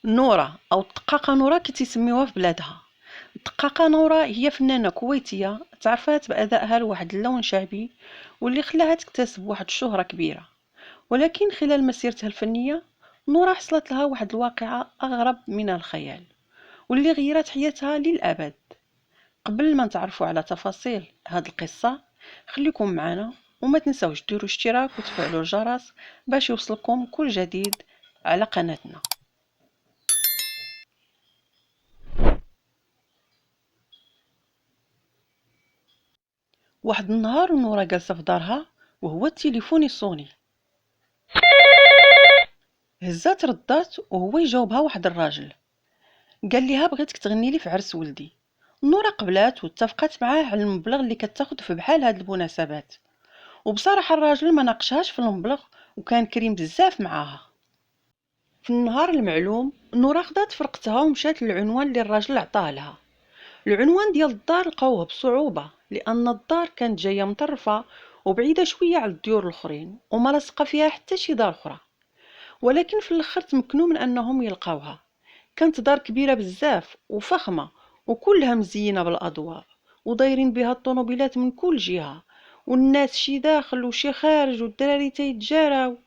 نورة أو الدقاقة نورة كي تيسميوها في بلادها. الدقاقة نورة هي فنانة كويتية تعرفات بأدائها لواحد اللون شعبي واللي خلاها تكتسب واحد الشهرة كبيرة. ولكن خلال مسيرتها الفنية نورة حصلت لها واحد الواقعة أغرب من الخيال واللي غيرت حياتها للأبد. قبل ما نتعرفوا على تفاصيل هاد القصة خليكم معنا وما تنسوش ديروا اشتراك وتفعلوا الجرس باش يوصلكم كل جديد على قناتنا. واحد النهار نورة جالسة في دارها وهو التليفون يصوني. هزات ردات وهو يجاوبها واحد الراجل قال ليها بغيتك تغني لي في عرس ولدي. نورة قبلات واتفقت معاه على المبلغ اللي كتاخد في بحال هاد المناسبات، وبصراحة الراجل ما ناقشهاش في المبلغ وكان كريم بزاف معاها. في النهار المعلوم نورة خدات فرقتها ومشات للعنوان اللي الراجل عطاه لها. العنوان ديال الدار لقاوه بصعوبة لأن الدار كانت جاية مطرفة وبعيدة شوية على الديور الآخرين وما لصق فيها حتى شي دار أخرى، ولكن في الآخر تمكنوا من أنهم يلقاوها. كانت دار كبيرة بزاف وفخمة وكلها مزينة بالأضواء ودايرين بها الطوموبيلات من كل جهة، والناس شي داخل وشي خارج والدراري تيتجاراو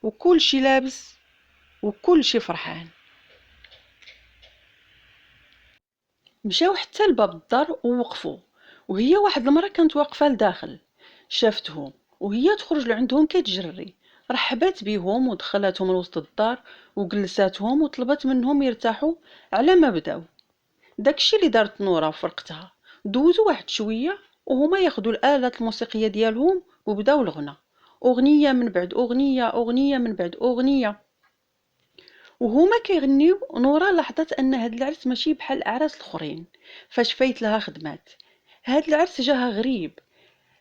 وكل شي لابس وكل شي فرحان. مشاو حتى لباب الدار ووقفوا، وهي واحد المرة كانت واقفة لداخل شافتهم وهي تخرج لعندهم كتجري، رحبت بيهم ودخلتهم لوسط الدار وجلساتهم وطلبت منهم يرتاحوا على ما بداو. داكشي اللي دارت نورة وفرقتها، دوزوا واحد شوية وهما ياخدوا الآلات الموسيقية ديالهم وبداو الغنى، أغنية من بعد أغنية، أغنية من بعد أغنية. وهما كيغنيو نورة لاحظت ان هاد العرس ماشي بحال الاعراس الاخرين فاش فايت لها خدمات. هاد العرس جاها غريب،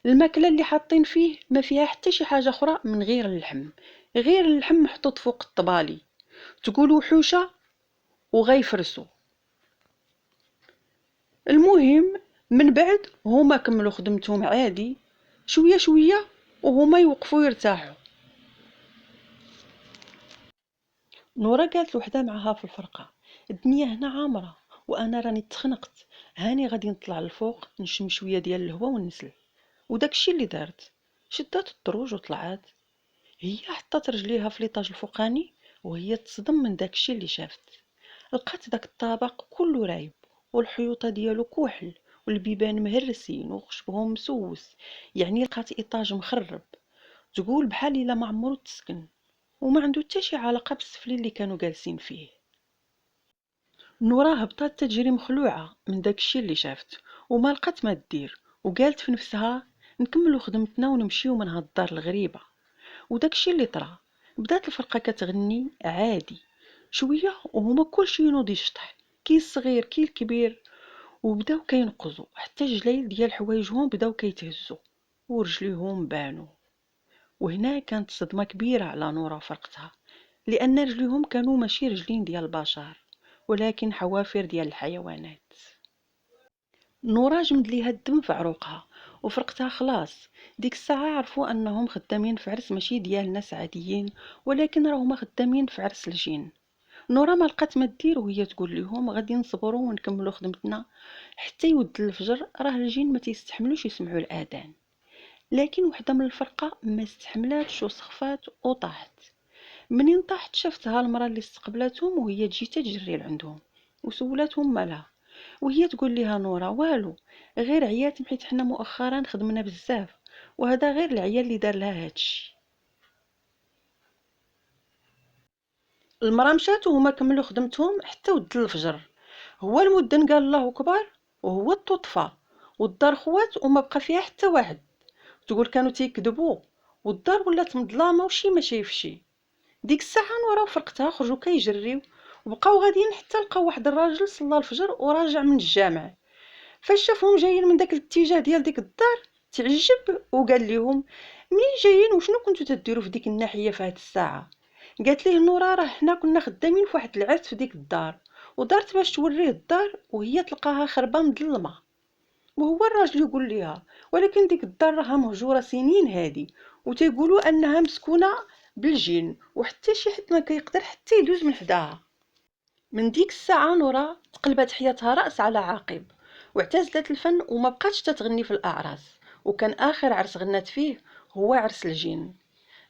الماكله اللي حاطين فيه ما فيها حتى شي حاجه اخرى من غير اللحم، غير اللحم محطوط فوق الطبالي، تقولوا حوشه وغيفرسوا. المهم من بعد هما كملوا خدمتهم عادي شويه شويه وهما يوقفوا يرتاحوا. نورة قالت لوحدها معاها في الفرقة الدنيا هنا عامرة وانا راني تخنقت، هاني غادي نطلع للفوق نشم شوية ديال الهواء ونسل. وداكشي اللي دارت، شدات الدروج وطلعات. هي حطات رجليها في ليطاج الفوقاني وهي تصدم من داكشي اللي شافت. لقات داك الطابق كله رايب والحيوطه ديالو كحل والبيبان مهرسين وخشبهم مسوس، يعني لقات ايطاج مخرب تقول بحال الا ما عمرو تسكن وما عنده حتى شي علاقه بالسفلي اللي كانوا جالسين فيه. نورا هبطات تجري مخلوعه من داكشي اللي شافت وما لقات ما دير، وقالت في نفسها نكملوا خدمتنا ونمشيو من هاد الدار الغريبه. وداكشي اللي طرا، بدات الفرقه كتغني عادي شويه وهما كلشي ينوض يشطح، كي الصغير كي الكبير، وبداو كينقزوا حتى الجليل ديال حوايجهم بداو كيتهزوا ورجليهم بانوا. وهنا كانت صدمه كبيره على نورا وفرقتها، لان رجليهم كانوا ماشي رجلين ديال البشر ولكن حوافر ديال الحيوانات. نورا جمد ليها الدم في عروقها وفرقتها خلاص. ديك الساعة عرفوا انهم خدامين في عرس ماشي ديال ناس عاديين ولكن راهما خدامين في عرس الجين. نورا ما لقات ما دير وهي تقول لهم غادي نصبروا ونكملوا خدمتنا حتى يود الفجر، راه الجين ما تيستحملوش يسمعوا الاذان. لكن وحده من الفرقه ما استحملاتش وسخفات وطاحت. منين طاحت شافتها المراه اللي استقبلتهم وهي تجي تجري لعندهم وسولاتهم مالها، وهي تقول لها نورا والو، غير عيات حيت حنا مؤخرا خدمنا بزاف وهذا غير العيال اللي دار لها هادشي. المراه مشات وهما كملوا خدمتهم حتى ود الفجر. هو المدن قال الله اكبر وهو الطفى والدار خوات وما بقى فيها حتى واحد، تقول كانوا تيكذبوا والدار ولات مظلامه وشي ما شايفشي. ديك الساعه نورا وفرقتها خرجوا كيجريو وبقاو غاديين حتى لقاو واحد الراجل صلى الفجر وراجع من الجامع. فاش شافهم جايين من داك الاتجاه ديال ديك الدار تعجب وقال لهم منين جايين وشنو كنتو تديروا في ديك الناحيه في هاد الساعه. قالت ليه نورا راه حنا كنا خدامين في واحد العرس في ديك الدار ودارت باش توريه الدار وهي تلقاها خربه مظلمه. وهو الراجل يقول ليها ولكن ديك الدار راها مهجوره سنين هادي وتيقولوا انها مسكونه بالجن وحتى شي حد ما كيقدر حتى يدوز من حداها. من ديك الساعة نورا تقلبت حياتها رأس على عقب، واعتزلت الفن وما بقاتش تتغني في الأعراس، وكان آخر عرس غنات فيه هو عرس الجن.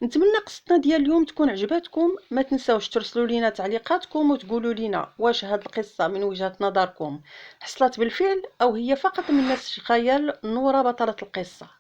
نتمنى قصتنا ديال اليوم تكون عجباتكم. ما تنساوش ترسلوا لينا تعليقاتكم وتقولوا لينا واش هاد القصة من وجهة نظركم حصلت بالفعل أو هي فقط من نسج خيال نورا بطلة القصة.